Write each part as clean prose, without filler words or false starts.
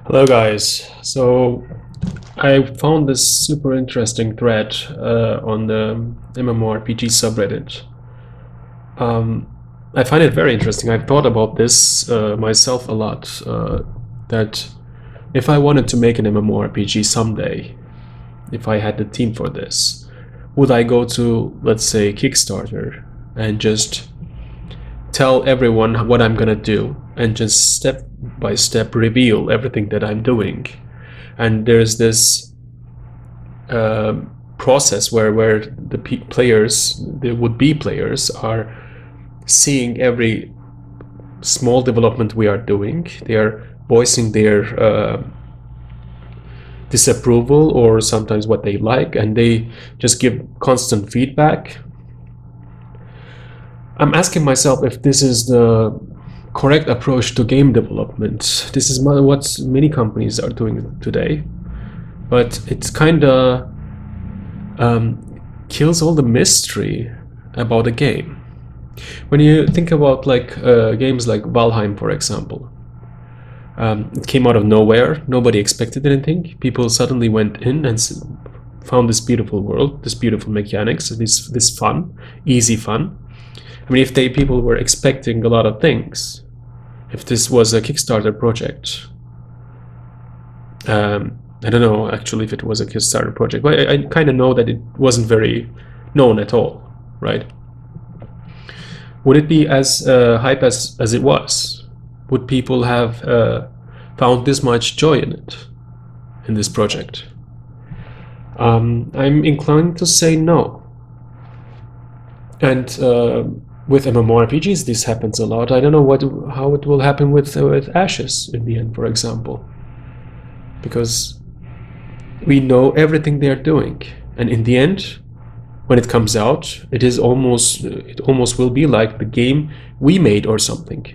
Hello guys. So I found this super interesting thread on the MMORPG subreddit. Um, I find it very interesting. I've thought about this myself a lot. That if I wanted to make an MMORPG someday, if I had the team for this, would I go to, let's say, Kickstarter and just tell everyone what I'm gonna do and just step by step reveal everything that I'm doing? And there's this process where the players, the would-be players, are seeing every small development we are doing. They are voicing their disapproval or sometimes what they like, and they just give constant feedback. I'm asking myself if this is the correct approach to game development. This is what many companies are doing today, but it's kind of kills all the mystery about a game. When you think about games like Valheim, for example, it came out of nowhere. Nobody expected anything. People suddenly went in and found this beautiful world, this beautiful mechanics, this fun, easy fun. I mean, if people were expecting a lot of things, if this was a Kickstarter project, I don't know actually if it was a Kickstarter project, but I kind of know that it wasn't very known at all, right? Would it be as hype as it was? Would people have found this much joy in it, in this project? I'm inclined to say no. And with MMORPGs, this happens a lot. I don't know how it will happen with Ashes in the end, for example, because we know everything they are doing, and in the end, when it comes out, it almost will be like the game we made or something,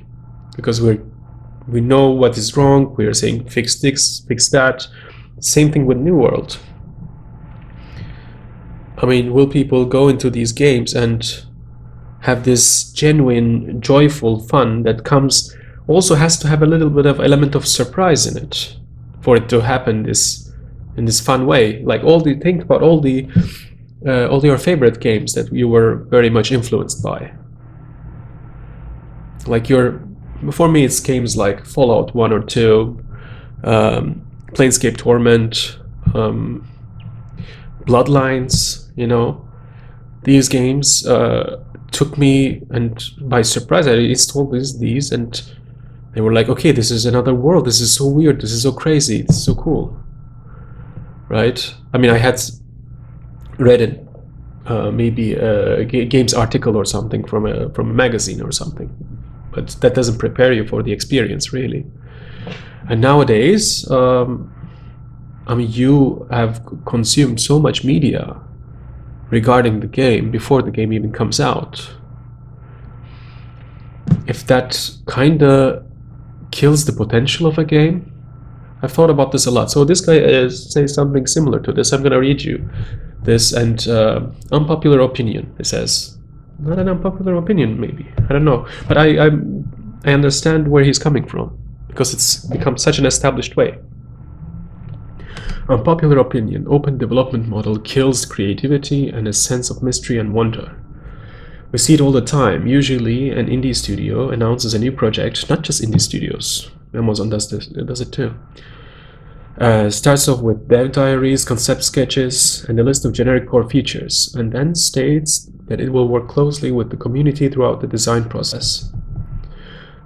because we know what is wrong. We are saying fix this, fix that. Same thing with New World. I mean, will people go into these games and have this genuine, joyful fun that also has to have a little bit of element of surprise in it for it to happen in this fun way? Like think about all your favorite games that you were very much influenced by. Like for me, it's games like Fallout 1 or 2, Planescape Torment, Bloodlines. These games took me and by surprise. I installed these and they were like, okay, this is another world. This is so weird. This is so crazy. This is so cool, right? I mean, I had read it, maybe a games article or something from a magazine or something, but that doesn't prepare you for the experience, really. And nowadays, I mean, you have consumed so much media regarding the game before the game even comes out. If that kinda kills the potential of a game, I've thought about this a lot. So this guy says something similar to this. I'm gonna read you this, and unpopular opinion, it says. Not an unpopular opinion, maybe, I don't know, but I understand where he's coming from, because it's become such an established way. Unpopular opinion: open development model kills creativity and a sense of mystery and wonder. We see it all the time. Usually an indie studio announces a new project, not just indie studios, Amazon does it too. Starts off with dev diaries, concept sketches, and a list of generic core features, and then states that it will work closely with the community throughout the design process.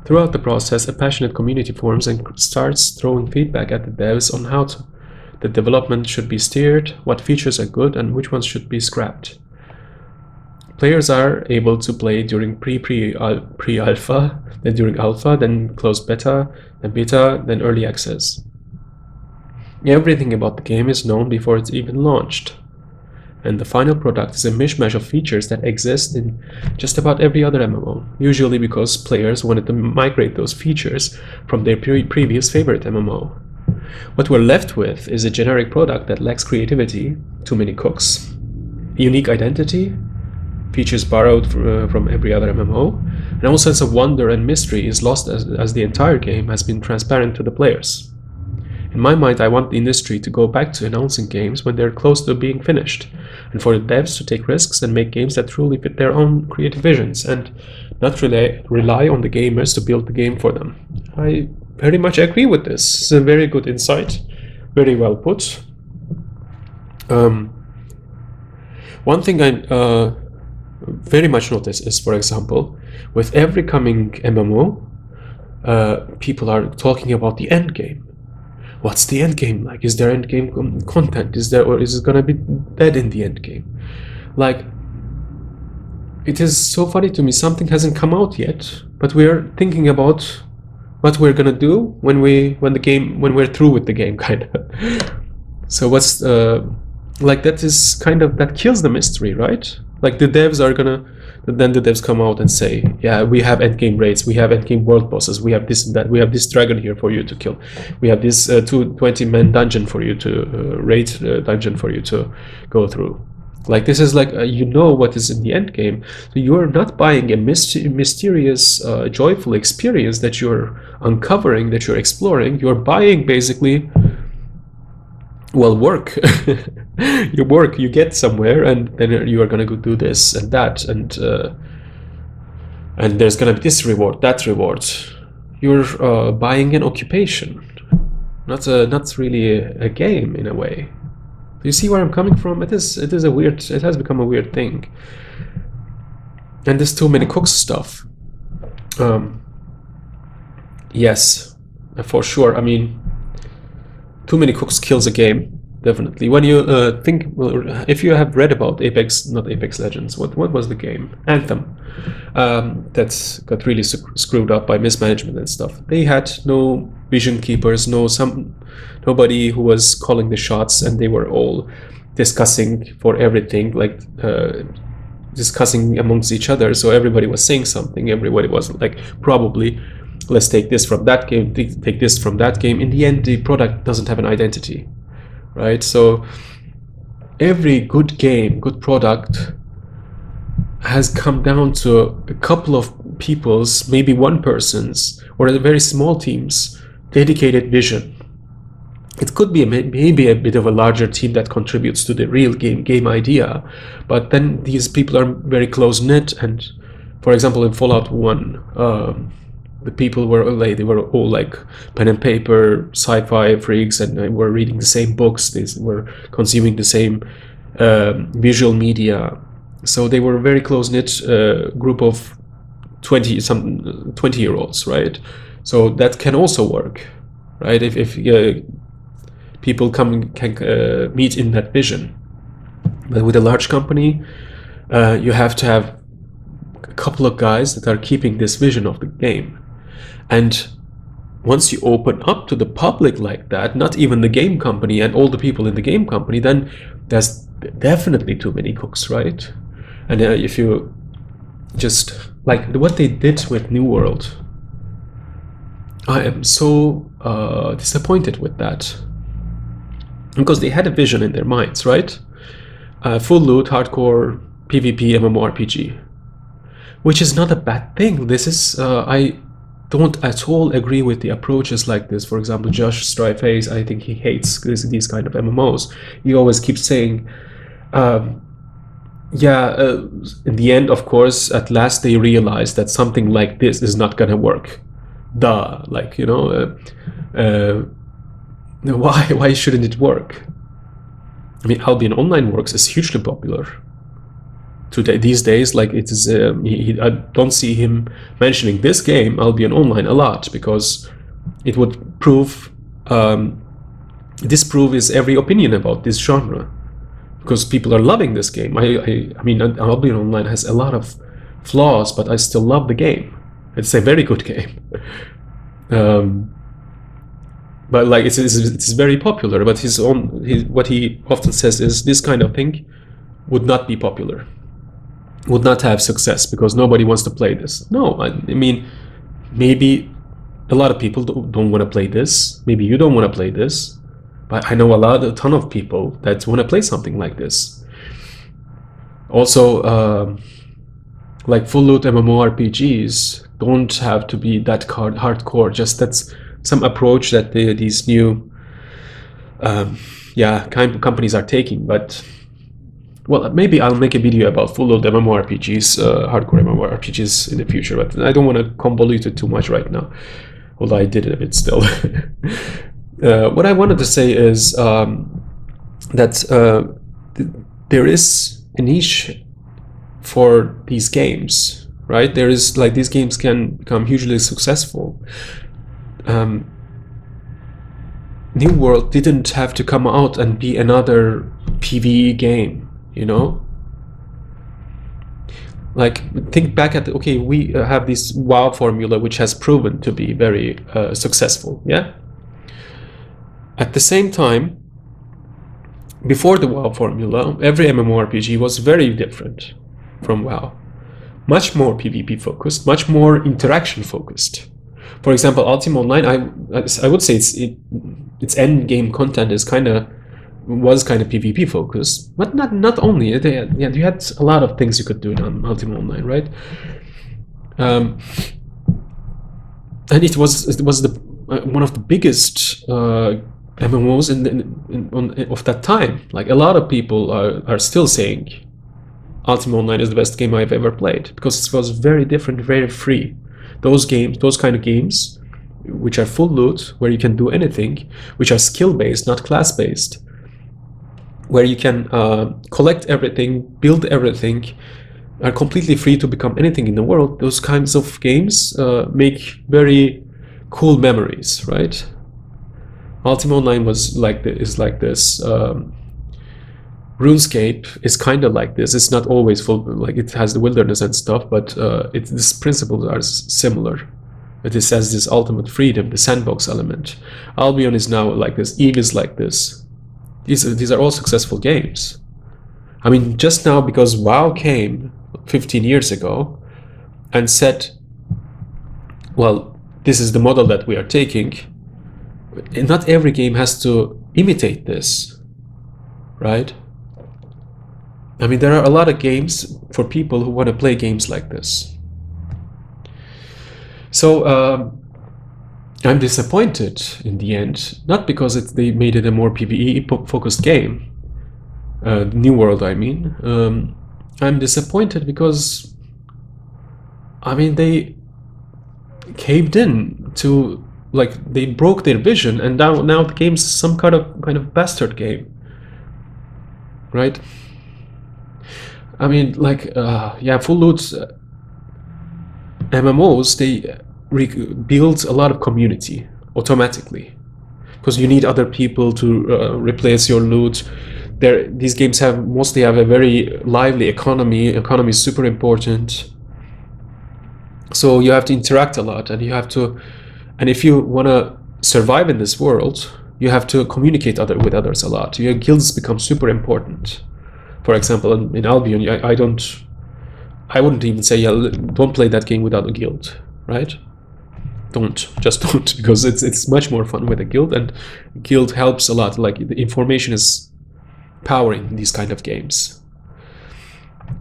Throughout the process, a passionate community forms and starts throwing feedback at the devs on how the development should be steered, what features are good, and which ones should be scrapped. Players are able to play during pre-alpha, then during alpha, then closed beta, then early access. Everything about the game is known before it's even launched, and the final product is a mishmash of features that exist in just about every other MMO, usually because players wanted to migrate those features from their previous favorite MMO. What we're left with is a generic product that lacks creativity, too many cooks, unique identity, features borrowed from every other MMO, and all sense of wonder and mystery is lost as the entire game has been transparent to the players. In my mind, I want the industry to go back to announcing games when they're close to being finished, and for the devs to take risks and make games that truly fit their own creative visions, and not rely on the gamers to build the game for them. I very much agree with this. It's a very good insight, very well put. One thing I very much notice is, for example, with every coming MMO, people are talking about the end game. What's the end game like? Is there end game content? Is there, or is it gonna be dead in the end game? Like, it is so funny to me. Something hasn't come out yet, but we're thinking about what we're gonna do when we're through with the game, kind of. So what's like, that is kind of, that kills the mystery, right? Like, the devs are gonna, then the devs come out and say, yeah, we have endgame raids, we have endgame world bosses, we have this and that, we have this dragon here for you to kill, we have this 20-man dungeon for you to raid dungeon for you to go through. Like, this is like, you know what is in the end game, so you're not buying a mysterious, joyful experience that you're uncovering, that you're exploring. You're buying basically, well, work. You work, you get somewhere, and then you are gonna go do this and that, and there's gonna be this reward, that reward. You're buying an occupation, not really a game in a way. Do you see where I'm coming from? It is a weird. It has become a weird thing, and there's too many cooks stuff. Yes, for sure. I mean, too many cooks kills a game. Definitely. When you think, well, if you have read about not Apex Legends, what was the game? Anthem. That got really screwed up by mismanagement and stuff. They had no vision keepers, nobody who was calling the shots, and they were all discussing for everything, like discussing amongst each other. So everybody was saying something. Everybody was like, probably, let's take this from that game, take this from that game. In the end, the product doesn't have an identity, right? So every good game, good product has come down to a couple of people's, maybe one person's, or a very small team's dedicated vision. It could be maybe a bit of a larger team that contributes to the real game idea, but then these people are very close-knit. And for example, in Fallout 1, the people were all like pen and paper sci-fi freaks, and they were reading the same books, they were consuming the same visual media. So they were a very close-knit group of 20-year-olds, right? So that can also work, right? If people can meet in that vision. But with a large company, you have to have a couple of guys that are keeping this vision of the game. And once you open up to the public like that, not even the game company and all the people in the game company, then there's definitely too many cooks, right? And if you just, like what they did with New World, I am so disappointed with that. Because they had a vision in their minds, right? Full loot, hardcore, PvP, MMORPG. Which is not a bad thing. This is, I don't at all agree with the approaches like this. For example, Josh Stryface, I think he hates these kind of MMOs. He always keeps saying, in the end, of course, at last they realize that something like this is not gonna work. Duh, like, you know, why shouldn't it work? I mean, Albion Online Works is hugely popular today, these days. Like, it is, I don't see him mentioning this game, Albion Online, a lot, because it would disprove his every opinion about this genre, because people are loving this game. I mean, Albion Online has a lot of flaws, but I still love the game. It's a very good game. But like, it's very popular. But what he often says is, this kind of thing would not be popular, would not have success, because nobody wants to play this. No, I mean, maybe a lot of people don't want to play this. Maybe you don't want to play this, but I know a ton of people that want to play something like this. Also, like full loot MMORPGs don't have to be that hardcore. Just that's some approach that these new yeah, companies are taking. But well, maybe I'll make a video about full-load MMORPGs, hardcore MMORPGs in the future, but I don't want to convolute it too much right now, although I did it a bit still. What I wanted to say is that there is a niche for these games, right? There is like these games can become hugely successful. New World didn't have to come out and be another PvE game, you know? Like, think back at, okay, we have this WoW formula which has proven to be very successful, yeah? At the same time, before the WoW formula, every MMORPG was very different from WoW. Much more PvP focused, much more interaction focused. For example, Ultima Online, I would say its end game content was kind of PvP focused, but not only. You had a lot of things you could do on Ultima Online, right? And it was the one of the biggest MMOs of that time. Like, a lot of people are still saying Ultima Online is the best game I've ever played, because it was very different, very free. Those kind of games, which are full loot, where you can do anything, which are skill-based, not class-based, where you can collect everything, build everything, are completely free to become anything in the world. Those kinds of games make very cool memories, right? Ultima Online is like this. RuneScape is kind of like this. It's not always full, like it has the wilderness and stuff, but these principles are similar. It has this ultimate freedom, the sandbox element. Albion is now like this. Eve is like this. These are all successful games. I mean, just now, because WoW came 15 years ago and said, well, this is the model that we are taking, and not every game has to imitate this, right? I mean, there are a lot of games for people who want to play games like this. So I'm disappointed in the end, not because they made it a more PvE-focused game, New World, I mean. I'm disappointed because, I mean, they caved in to, like, they broke their vision, and now the game's some kind of bastard game, right? I mean, like, yeah, full loot MMOs, they build a lot of community automatically, because you need other people to replace your loot. These games mostly have a very lively economy. Economy is super important. So you have to interact a lot, and if you want to survive in this world, you have to communicate with others a lot. Your guilds become super important. For example, in Albion, I wouldn't even say, yeah, don't play that game without a guild, right? Just don't, because it's much more fun with a guild, and guild helps a lot. Like, the information is powering these kind of games.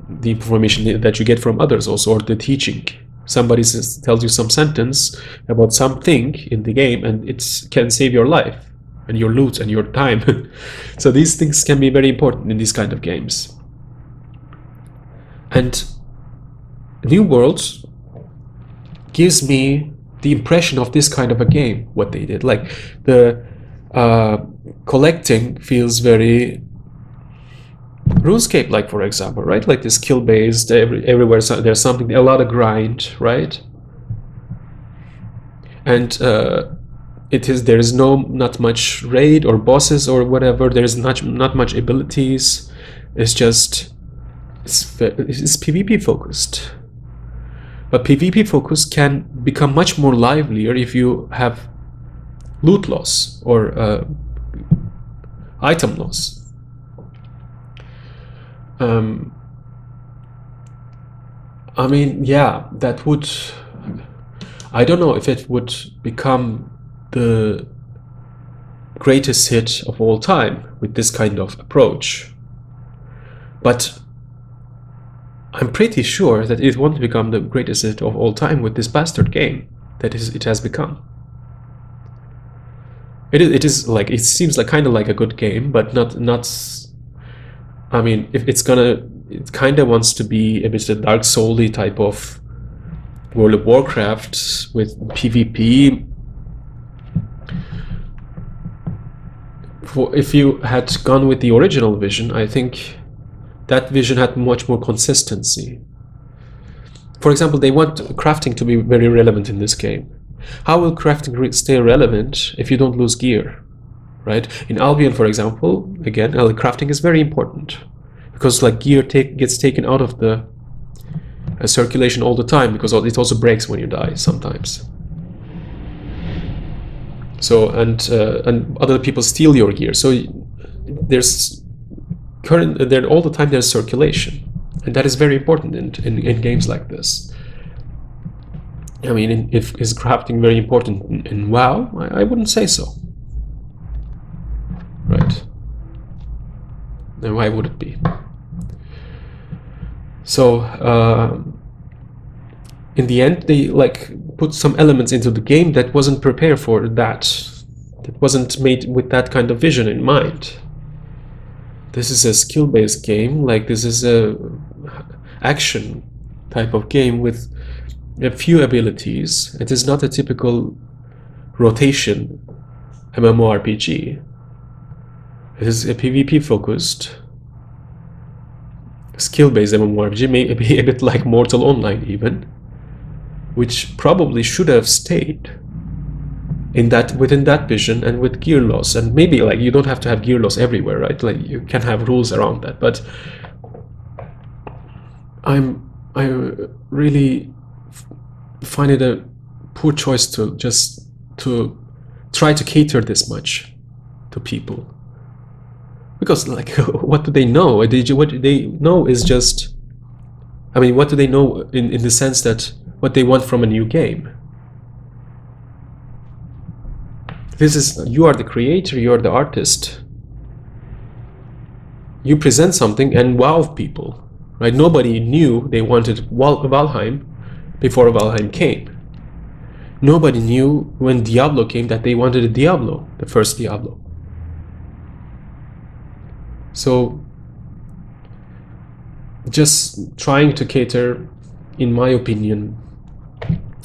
The information that you get from others also, or the teaching. Somebody tells you some sentence about something in the game, and it can save your life and your loot and your time. So these things can be very important in these kind of games. And New World gives me the impression of this kind of a game, what they did. Like, the collecting feels very RuneScape, like, for example, right? Like, this skill-based, everywhere there's something, a lot of grind, right? And there is not much raid or bosses or whatever. There's not much abilities. It's just it's PvP focused. But PvP focus can become much more livelier if you have loot loss or item loss. I mean, yeah, that would... I don't know if it would become the greatest hit of all time with this kind of approach. But I'm pretty sure that it won't become the greatest hit of all time with this bastard game that it has become. It is like, it seems like kind of like a good game, but not. I mean, if it's gonna, it kind of wants to be a bit of Dark Souls-y type of World of Warcraft with PvP. If you had gone with the original vision, I think that vision had much more consistency. For example, they want crafting to be very relevant in this game. How will crafting stay relevant if you don't lose gear, right? In Albion, for example, again, crafting is very important because like gear gets taken out of the circulation all the time because it also breaks when you die sometimes. So and other people steal your gear. So there's there all the time there's circulation, and that is very important in games like this. I mean, is crafting very important in WoW? I wouldn't say so. Right? And why would it be? So in the end, they like put some elements into the game that wasn't prepared for that. That wasn't made with that kind of vision in mind. This is a skill-based game. Like this is a action type of game with a few abilities. It is not a typical rotation MMORPG. It is a PvP focused skill-based MMORPG, maybe a bit like Mortal Online even, which probably should have stayed in that within that vision and with gear loss. And maybe like you don't have to have gear loss everywhere, right? Like you can have rules around that, but I really find it a poor choice to just to try to cater this much to people, because like what do they know? What they know is just, I mean, what do they know in the sense that what they want from a new game? This is, you are the creator, you are the artist. You present something and wow people, right? Nobody knew they wanted Valheim before Valheim came. Nobody knew when Diablo came that they wanted a Diablo, the first Diablo. So just trying to cater, in my opinion,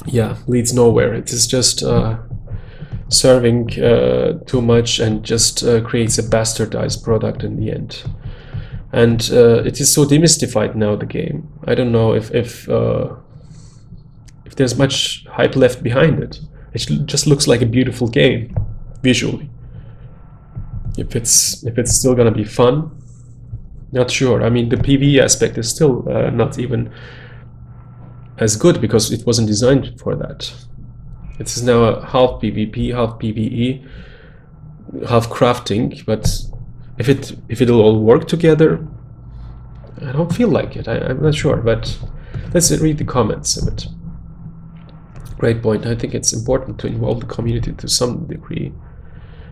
yeah, leads nowhere. It is just serving too much and just creates a bastardized product in the end. And it is so demystified now, the game. I don't know if there's much hype left behind it. It just looks like a beautiful game visually. If it's still gonna be fun, not sure. I mean, the PvE aspect is still not even as good because it wasn't designed for that. It is now a half PvP, half PvE, half crafting. But if it'll all work together, I don't feel like it. I'm not sure. But let's read the comments a bit. Great point. I think it's important to involve the community to some degree,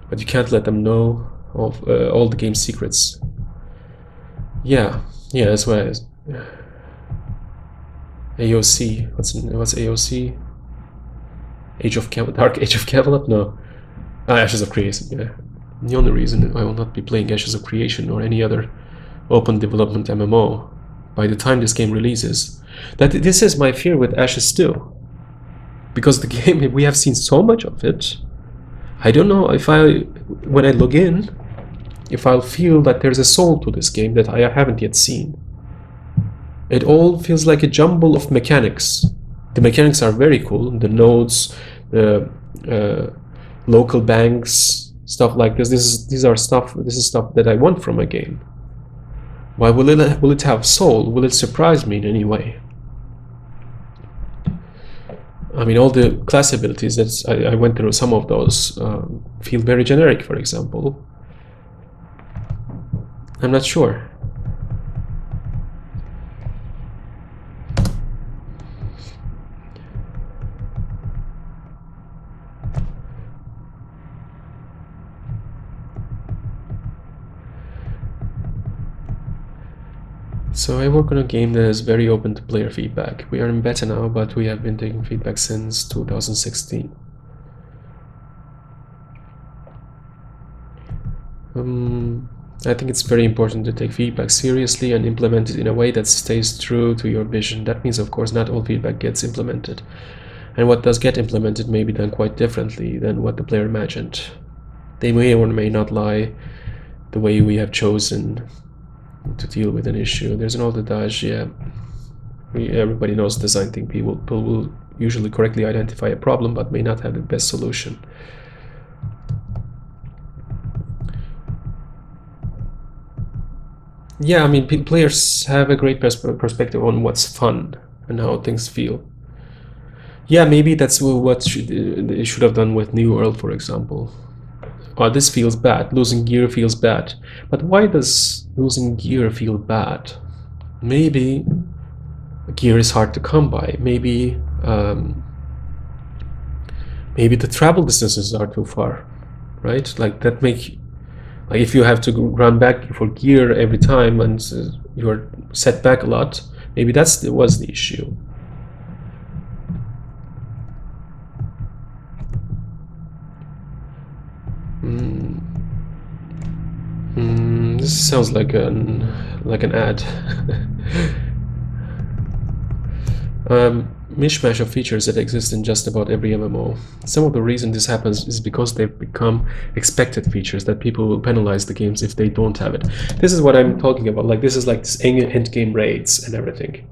but you can't let them know of all the game secrets. Yeah, that's why. AOC. What's AOC? Dark Age of Camelot? No. Ashes of Creation. Yeah. The only reason I will not be playing Ashes of Creation or any other open development MMO by the time this game releases. This is my fear with Ashes too. Because the game, we have seen so much of it. I don't know if when I log in, if I'll feel that there's a soul to this game that I haven't yet seen. It all feels like a jumble of mechanics. The mechanics are very cool. The nodes, the local banks, stuff like this. This is stuff that I want from a game. Why will it have soul? Will it surprise me in any way? I mean, all the class abilities that I went through, some of those feel very generic, for example. I'm not sure. So I work on a game that is very open to player feedback. We are in beta now, but we have been taking feedback since 2016. I think it's very important to take feedback seriously and implement it in a way that stays true to your vision. That means, of course, not all feedback gets implemented. And what does get implemented may be done quite differently than what the player imagined. They may or may not lie the way we have chosen to deal with an issue. There's an old adage, yeah. Everybody knows design thinking. People will usually correctly identify a problem but may not have the best solution. Yeah, I mean, players have a great perspective on what's fun and how things feel. Yeah, maybe that's what they should have done with New World, for example. Oh, this feels bad. Losing gear feels bad. But why does losing gear feel bad? Maybe gear is hard to come by. Maybe maybe the travel distances are too far, right? Like that make like if you have to run back for gear every time and you're set back a lot, maybe was the issue. This sounds like an ad. Mishmash of features that exist in just about every MMO. Some of the reason this happens is because they've become expected features that people will penalize the games if they don't have it. This is what I'm talking about. Like this is like this end game raids and everything.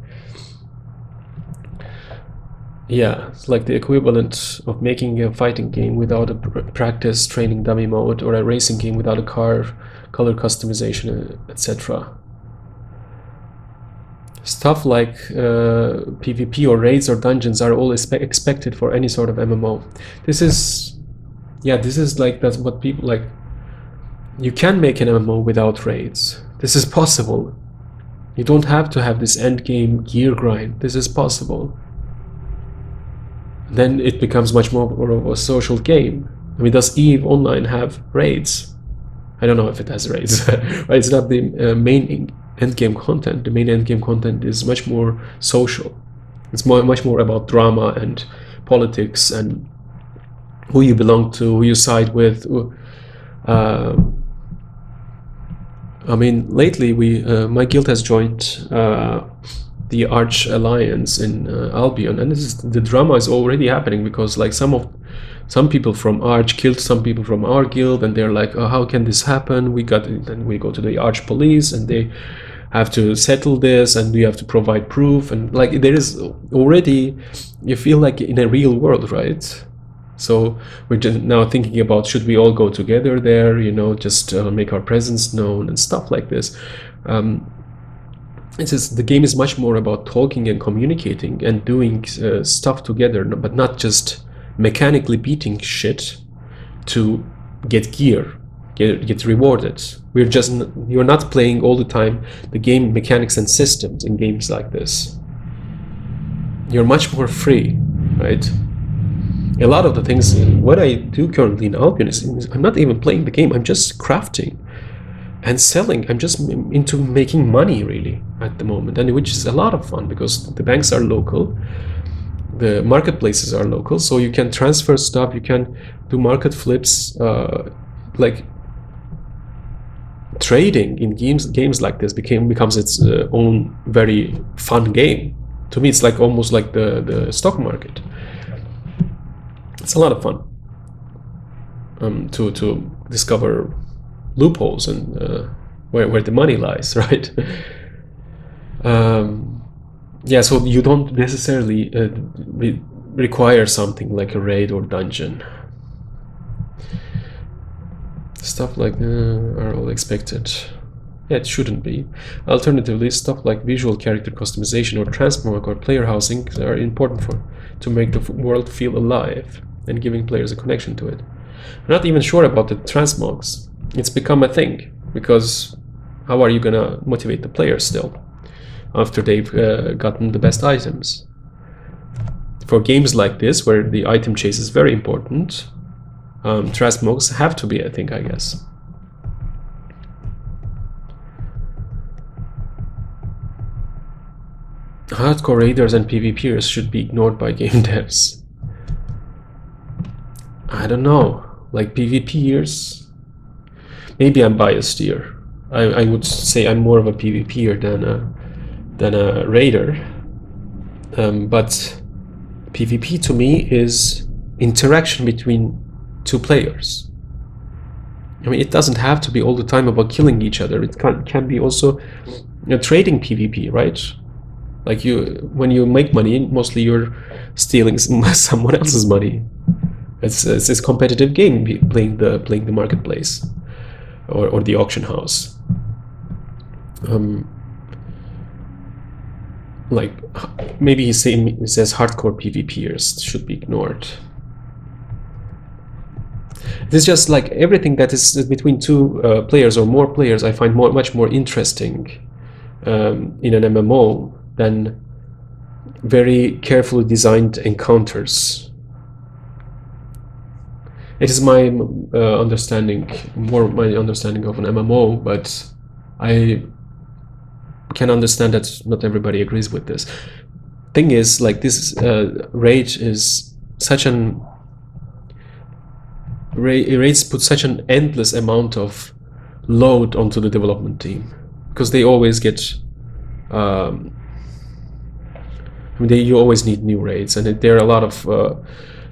Yeah, it's like the equivalent of making a fighting game without a practice training dummy mode, or a racing game without a car color customization, etc. Stuff like PvP or raids or dungeons are all expected for any sort of MMO. This is like that's what people like. You can make an MMO without raids. This is possible. You don't have to have this end game gear grind. This is possible. Then it becomes much more of a social game. I mean, does EVE Online have raids? I don't know if it has raids, but it's not the main endgame content. The main endgame content is much more social. It's much more about drama and politics and who you belong to, who you side with. I mean, lately my guild has joined the Arch Alliance in Albion, and the drama is already happening because like some people from Arch killed some people from our guild, and they're like, oh, how can this happen? Then we go to the Arch police, and they have to settle this, and we have to provide proof, and like there is already, you feel like in a real world, right? So we're just now thinking about, should we all go together there, just make our presence known and stuff like this. The game is much more about talking and communicating and doing stuff together, but not just mechanically beating shit to get gear, get rewarded. You're not playing all the time the game mechanics and systems in games like this. You're much more free, right? A lot of the things, what I do currently in Albion is I'm not even playing the game, I'm just crafting and selling. I'm just into making money really at the moment, and which is a lot of fun because the banks are local, the marketplaces are local, so you can transfer stuff, you can do market flips, like trading in games like this becomes its own very fun game. To me, it's like almost like the stock market. It's a lot of fun to discover loopholes and where the money lies, right? Yeah, so you don't necessarily require something like a raid or dungeon. Stuff like are all expected. Yeah, it shouldn't be. Alternatively, stuff like visual character customization or transmog or player housing are important to make the world feel alive and giving players a connection to it. I'm not even sure about the transmogs. It's become a thing, because how are you gonna motivate the players still after they've gotten the best items? For games like this, where the item chase is very important, transmogs have to be a thing, I guess. Hardcore raiders and PvPers should be ignored by game devs. I don't know, like PvPers. Maybe I'm biased here. I would say I'm more of a PvPer than a raider. But PvP to me is interaction between two players. I mean, it doesn't have to be all the time about killing each other. It can be also trading PvP, right? Like when you make money, mostly you're stealing someone else's money. It's a competitive game, playing the marketplace or the auction house. Like maybe he says hardcore PvPers should be ignored. It's just like everything that is between two players or more players, I find much more interesting in an MMO than very carefully designed encounters. It is my understanding of an MMO, but I can understand that not everybody agrees with this. Thing is, like, this raids put such an endless amount of load onto the development team, because they always get you always need new raids, and there are a lot of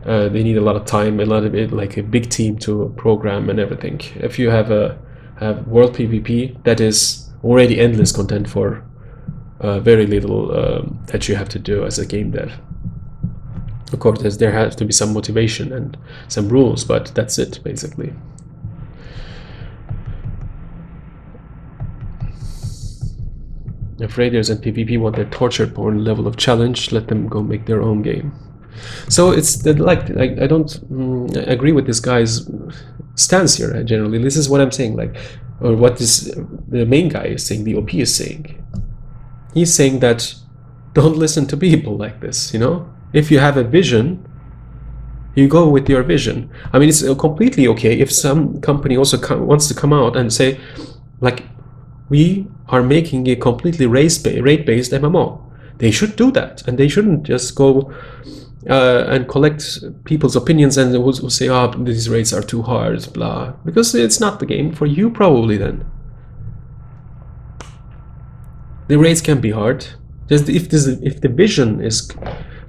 they need a lot of time, a lot of it, like a big team to program and everything. If you have world PvP, that is already endless content for very little that you have to do as a game dev. Of course, there has to be some motivation and some rules, but that's it, basically. If raiders and PvP want their torture porn level of challenge, let them go make their own game. So it's like I don't agree with this guy's stance here. Generally, this is what I'm saying, like, or what the main guy is saying, the OP is saying. He's saying that don't listen to people like this. If you have a vision, you go with your vision. I mean, it's completely okay if some company also wants to come out and say, like, we are making a completely rate-based MMO. They should do that, and they shouldn't just go and collect people's opinions and who say, oh, these rates are too hard, blah, because it's not the game for you, probably. Then the rates can be hard, just if the vision is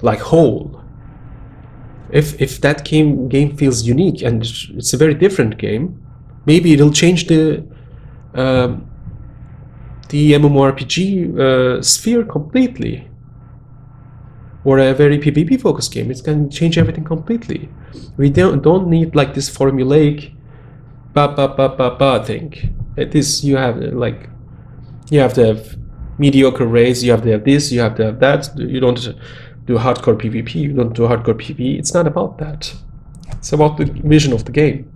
like whole. If that game feels unique and it's a very different game, maybe it'll change the MMORPG sphere completely. Or a very PvP focused game, it can change everything completely. We don't need like this formulaic thing. It is, you have to have mediocre raids, you have to have this, you have to have that. You don't do hardcore PvP, you don't do hardcore PvE. It's not about that. It's about the vision of the game.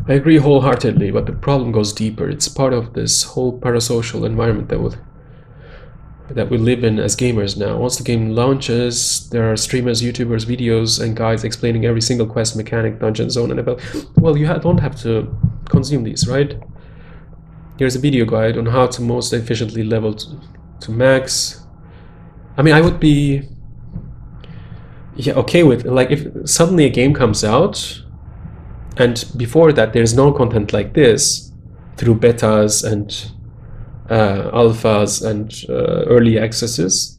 I agree wholeheartedly, but the problem goes deeper. It's part of this whole parasocial environment that we live in as gamers now. Once the game launches, there are streamers, YouTubers, videos, and guides explaining every single quest, mechanic, dungeon, zone, and about. Well, you don't have to consume these, right? Here's a video guide on how to most efficiently level to max. I mean, I would be okay with, like, if suddenly a game comes out and before that there's no content like this through betas and alphas and early accesses,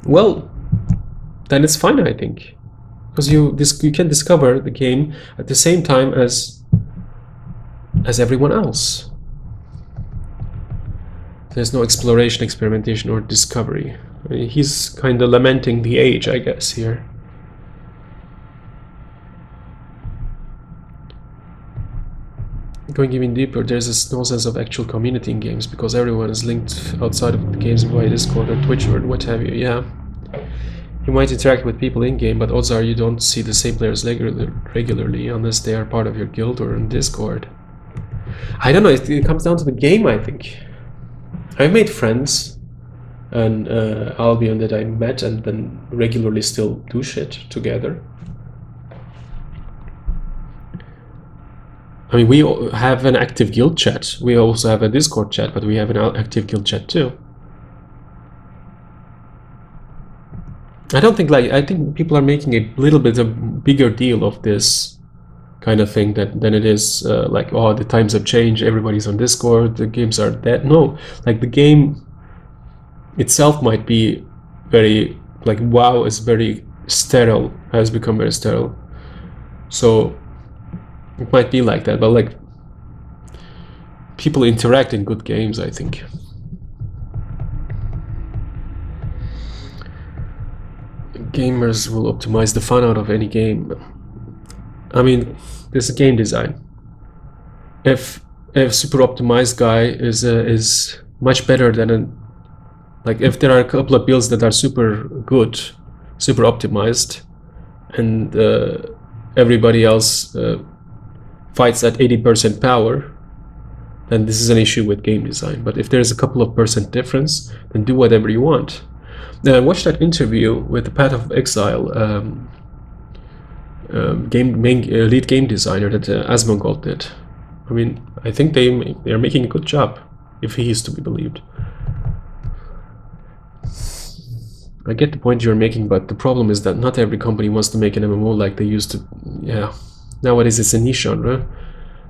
well, then it's fine, I think, because you can discover the game at the same time as everyone else. There's no exploration, experimentation, or discovery. I mean, he's kind of lamenting the age, I guess, here. Going even deeper, there's no sense of actual community in games because everyone is linked outside of the games via Discord or Twitch or what have you. Yeah, you might interact with people in game, but odds are you don't see the same players regularly unless they are part of your guild or in Discord. I don't know, it comes down to the game, I think. I've made friends and Albion that I met and then regularly still do shit together. I mean, we have an active guild chat. We also have a Discord chat, but we have an active guild chat too. I think people are making a little bit of a bigger deal of this kind of thing than it is like, oh, the times have changed, everybody's on Discord, the games are dead. No, like the game itself might be very, like WoW is very sterile, has become very sterile. So it might be like that, but like people interact in good games, I think. Gamers will optimize the fun out of any game. I mean, this is game design. If super optimized guy is much better than a, like if there are a couple of builds that are super good, super optimized, and everybody else fights at 80% power, then this is an issue with game design. But if there's a couple of percent difference, then do whatever you want. Then I watched that interview with the Path of Exile lead game designer that Asmongold did. I mean, I think they're making a good job, if he is to be believed. I get the point you're making, but the problem is that not every company wants to make an MMO like they used to. Yeah, nowadays it's a niche genre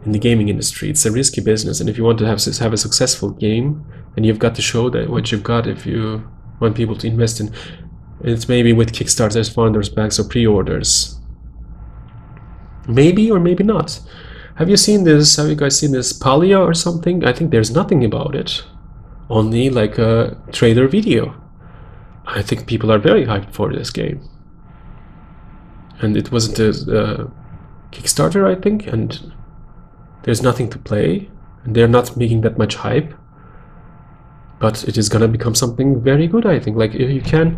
in the gaming industry. It's a risky business, and if you want to have a successful game, then you've got to show that what you've got. If you want people to invest in, it's maybe with Kickstarters, founders packs, or pre-orders. Maybe or maybe not. Have you seen this? Have you guys seen this Palia or something? I think there's nothing about it. Only like a trailer video. I think people are very hyped for this game. And it wasn't a Kickstarter, I think, and there's nothing to play, and they're not making that much hype. But it is gonna become something very good, I think. Like, if you can...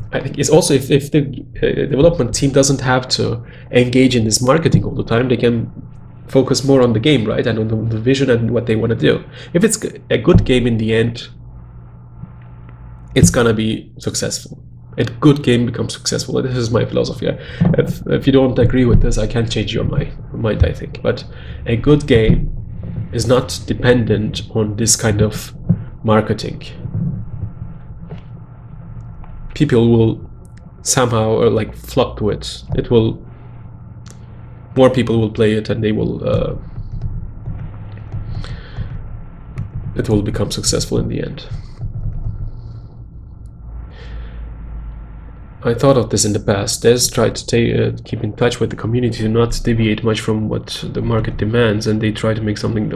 I think it's also, if the development team doesn't have to engage in this marketing all the time, they can focus more on the game, right? And on the vision and what they want to do. If it's a good game in the end, it's gonna be successful. A good game becomes successful. This is my philosophy. If you don't agree with this, I can't change your mind, I think. But a good game is not dependent on this kind of marketing. People will somehow like flock to it. It will, more people will play it, and they will it will become successful in the end. I thought of this in the past. Des tried to keep in touch with the community to not deviate much from what the market demands, and they try to make something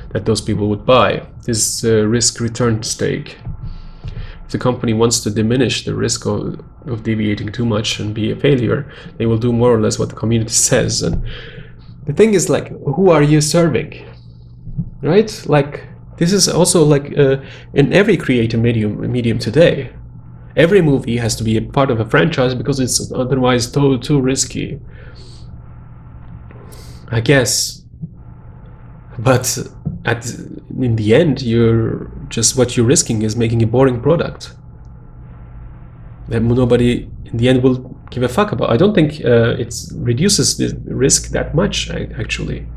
that those people would buy. This risk-return stake. If the company wants to diminish the risk of deviating too much and be a failure, they will do more or less what the community says. And the thing is, like, who are you serving? Right? Like, this is also like in every creative medium today. Every movie has to be a part of a franchise because it's otherwise too risky, I guess. But in the end, what you're risking is making a boring product that nobody in the end will give a fuck about. I don't think it reduces the risk that much, actually.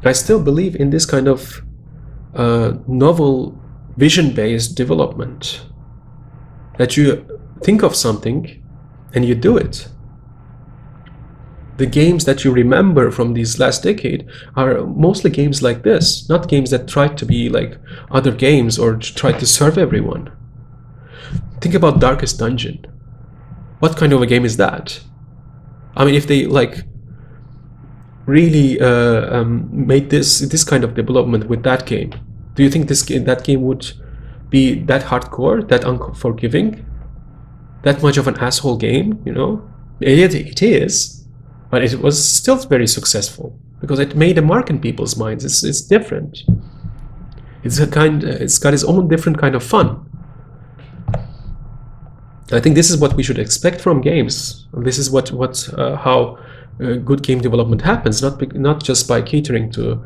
I still believe in this kind of novel vision-based development, that you think of something and you do it. The games that you remember from these last decade are mostly games like this, not games that try to be like other games or try to serve everyone. Think about Darkest Dungeon. What kind of a game is that? I mean, if they like really made this kind of development with that game, do you think that game would be that hardcore, that unforgiving, that much of an asshole game? You know, it is, but it was still very successful because it made a mark in people's minds. It's different. It's got its own different kind of fun. I think this is what we should expect from games. This is how good game development happens, not just by catering to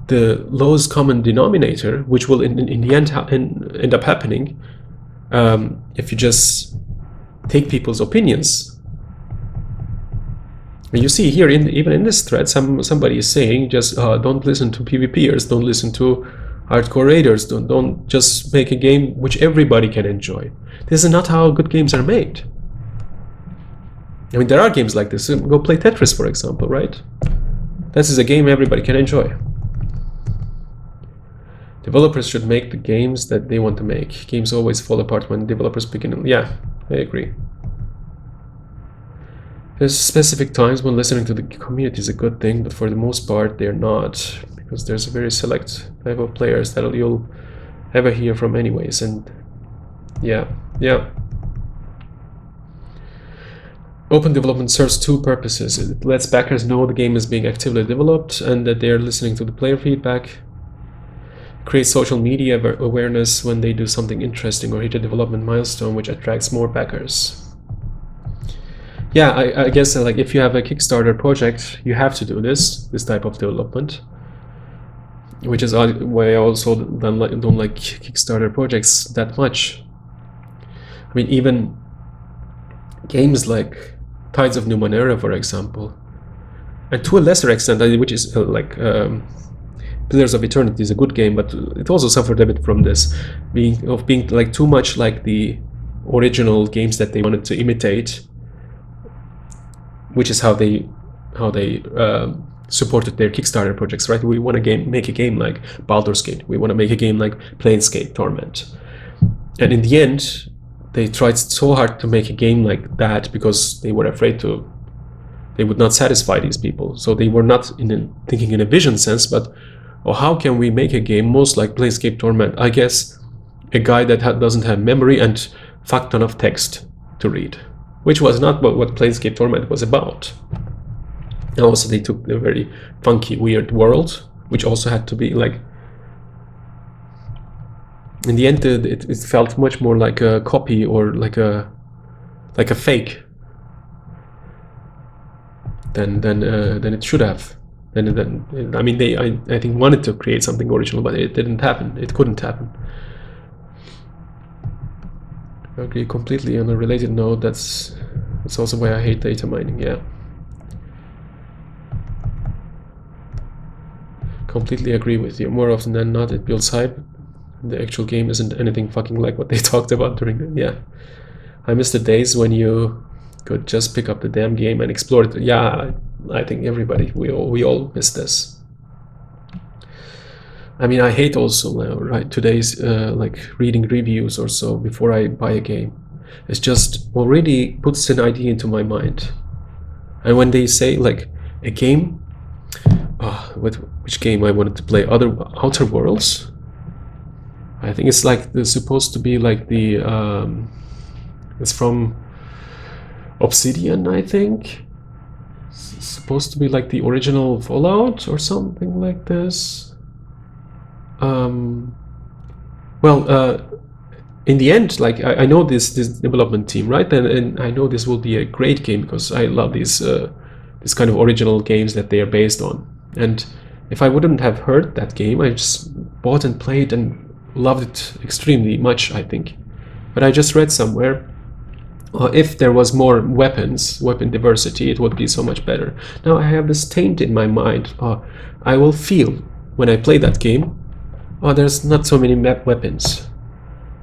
the lowest common denominator, which will in the end end up happening if you just take people's opinions. And you see here, even in this thread, somebody is saying just don't listen to PvPers, don't listen to hardcore raiders, don't just make a game which everybody can enjoy. This is not how good games are made. I mean, there are games like this. Go play Tetris, for example, right? This is a game everybody can enjoy. Developers should make the games that they want to make. Games always fall apart when developers begin. Yeah, I agree. There's specific times when listening to the community is a good thing, but for the most part, they're not, because there's a very select type of players that you'll ever hear from anyways, and yeah. Open development serves two purposes. It lets backers know the game is being actively developed and that they're listening to the player feedback. Create social media awareness when they do something interesting or hit a development milestone, which attracts more backers. Yeah, I guess like if you have a Kickstarter project, you have to do this type of development, which is why I also don't like Kickstarter projects that much. I mean, even games like Tides of Numenera, for example, and to a lesser extent, which is like Pillars of Eternity is a good game, but it also suffered a bit from this being like too much like the original games that they wanted to imitate, which is how they supported their Kickstarter projects, right? We want to make a game like Baldur's Gate. We want to make a game like Planescape Torment. And in the end, they tried so hard to make a game like that because they were afraid they would not satisfy these people. So they were not thinking in a vision sense, but how can we make a game most like Planescape Torment? I guess a guy that doesn't have memory and fuck ton of text to read, which was not what Planescape Torment was about. And also they took a very funky, weird world, which also had to be like, in the end it felt much more like a copy or like a fake than it should have. I mean, I think wanted to create something original, but it didn't happen. It couldn't happen. I agree completely. On a related note, that's also why I hate data mining. Yeah, completely agree with you. More often than not, it builds hype. The actual game isn't anything fucking like what they talked about during the. Yeah, I miss the days when you could just pick up the damn game and explore it. Yeah, I think everybody, we all miss this. I mean, I hate also right today's like reading reviews or so before I buy a game. It's just already puts an idea into my mind. And when they say like a game, which game I wanted to play, Outer Worlds. I think it's like supposed to be like the it's from Obsidian, I think. It's supposed to be like the original Fallout or something like this. In the end, like I know this development team, right? And I know this will be a great game because I love these this kind of original games that they are based on. And if I wouldn't have heard that game, I just bought and played and loved it extremely much, I think. But I just read somewhere, if there was more weapon diversity, it would be so much better. Now I have this taint in my mind. I will feel when I play that game, there's not so many weapons.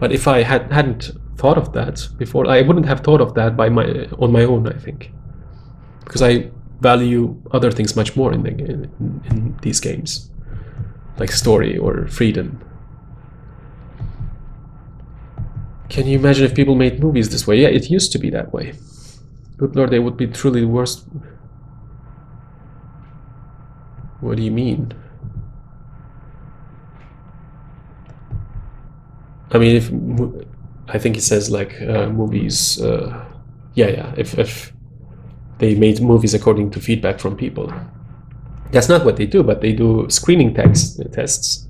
But if I hadn't thought of that before, I wouldn't have thought of that on my own, I think. Because I value other things much more in these games, like story or freedom. Can you imagine if people made movies this way? Yeah, it used to be that way. Good Lord, they would be truly the worst. What do you mean? I mean, I think it says like movies. If they made movies according to feedback from people. That's not what they do, but they do screening tests.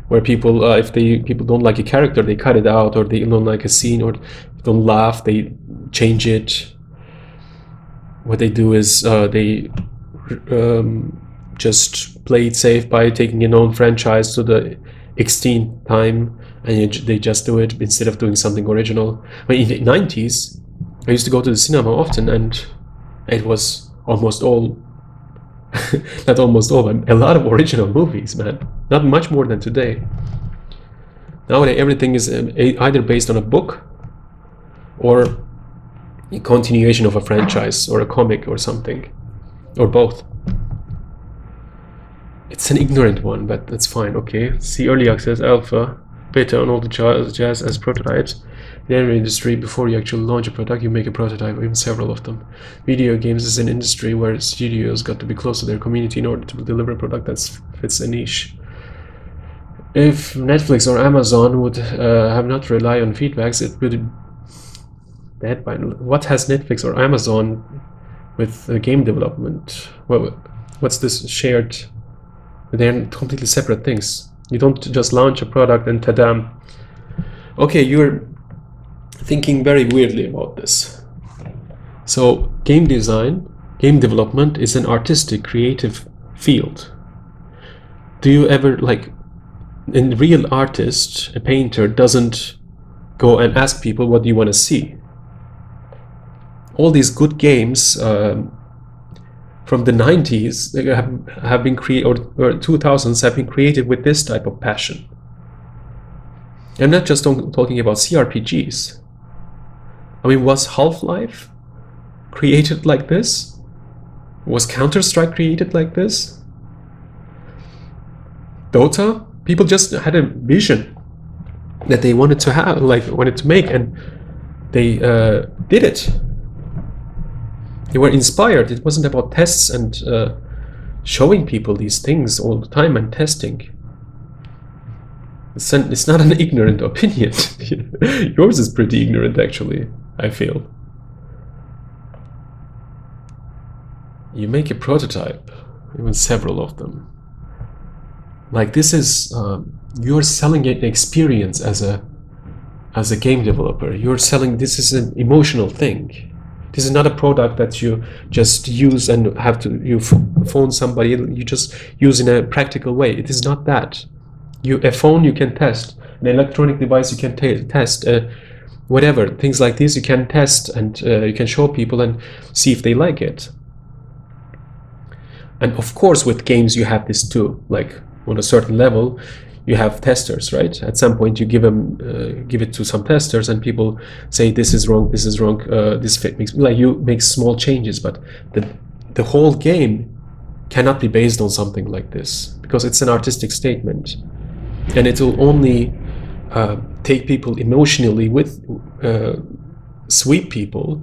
Where people, if people don't like a character, they cut it out, or they don't like a scene, or don't laugh, they change it. What they do is they just play it safe by taking a known franchise to the extinct time, and they just do it instead of doing something original. I mean, in the 90s, I used to go to the cinema often, and it was almost all not almost all, but a lot of original movies, man. Not much more than today. Nowadays, everything is either based on a book or a continuation of a franchise or a comic or something, or both. It's an ignorant one, but that's fine. Okay, see early access, alpha, beta on all the jazz as prototypes. In every industry, before you actually launch a product, you make a prototype, or even several of them. Video games is an industry where studios got to be close to their community in order to deliver a product that fits a niche. If Netflix or Amazon would have not rely on feedbacks, it would dead by. What has Netflix or Amazon with game development? Well, what's this shared? They're completely separate things. You don't just launch a product and ta-da. Okay, you're thinking very weirdly about this. So game design, game development is an artistic, creative field. Do you ever, like, a real artist, a painter, doesn't go and ask people, what do you want to see? All these good games from the 90s have been created, or 2000s have been created with this type of passion. I'm not just talking about CRPGs. I mean, was Half-Life created like this? Was Counter-Strike created like this? Dota? People just had a vision that they wanted to have, like wanted to make, and they did it. They were inspired. It wasn't about tests and showing people these things all the time and testing. It's not an ignorant opinion. Yours is pretty ignorant, actually, I feel. You make a prototype, even several of them. Like, this is, you're selling an experience as a game developer. You're selling, this is an emotional thing. This is not a product that you just use and have to, you phone somebody, you just use in a practical way. It is not that. A phone you can test, an electronic device you can test, whatever, things like this you can test, and you can show people and see if they like it. And of course with games you have this too, like on a certain level you have testers, right? At some point you give it to some testers and people say this is wrong, this fit makes, like, you make small changes, but the whole game cannot be based on something like this because it's an artistic statement, and it will only take people emotionally with sweep people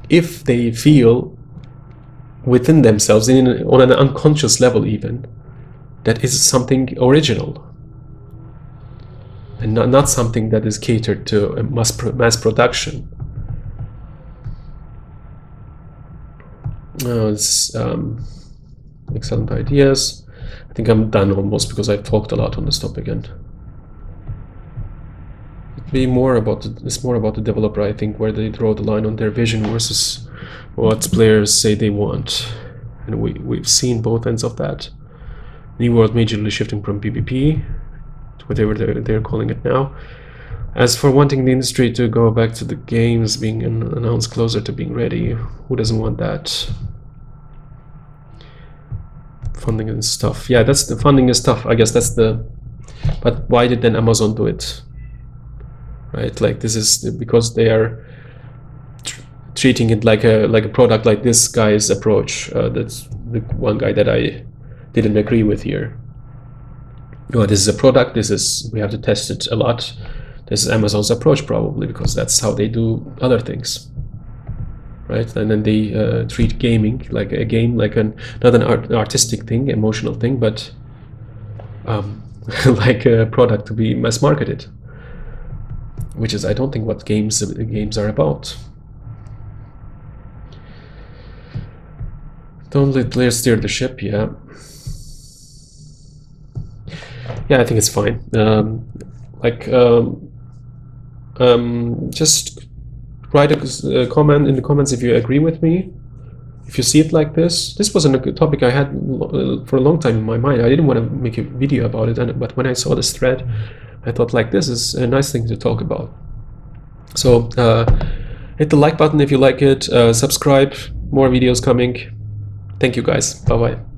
if they feel within themselves, on an unconscious level even, that is something original and not something that is catered to a mass production. It's excellent ideas. I think I'm done almost because I've talked a lot on this topic, and it's more about the developer, I think, where they draw the line on their vision versus what players say they want, and we've seen both ends of that. New World majorly shifting from PvP to whatever they're calling it now. As for wanting the industry to go back to the games being announced closer to being ready, who doesn't want that? Funding and stuff. Yeah, that's the funding is tough. I guess that's the. But why did then Amazon do it? Right, like, this is because they are treating it like a product, like this guy's approach. That's the one guy that I didn't agree with here. Oh, this is a product, we have to test it a lot. This is Amazon's approach, probably, because that's how they do other things, right? And then they treat gaming like a game, like not an artistic thing, emotional thing, but like a product to be mass marketed, which is, I don't think, what games are about. Don't let players steer the ship. Yeah, I think it's fine. Just write a comment in the comments if you agree with me, if you see it like this. This wasn't a topic I had for a long time in my mind. I didn't want to make a video about it, but when I saw this thread, I thought, like, this is a nice thing to talk about. So hit the like button if you like it, subscribe, more videos coming. Thank you guys, bye bye.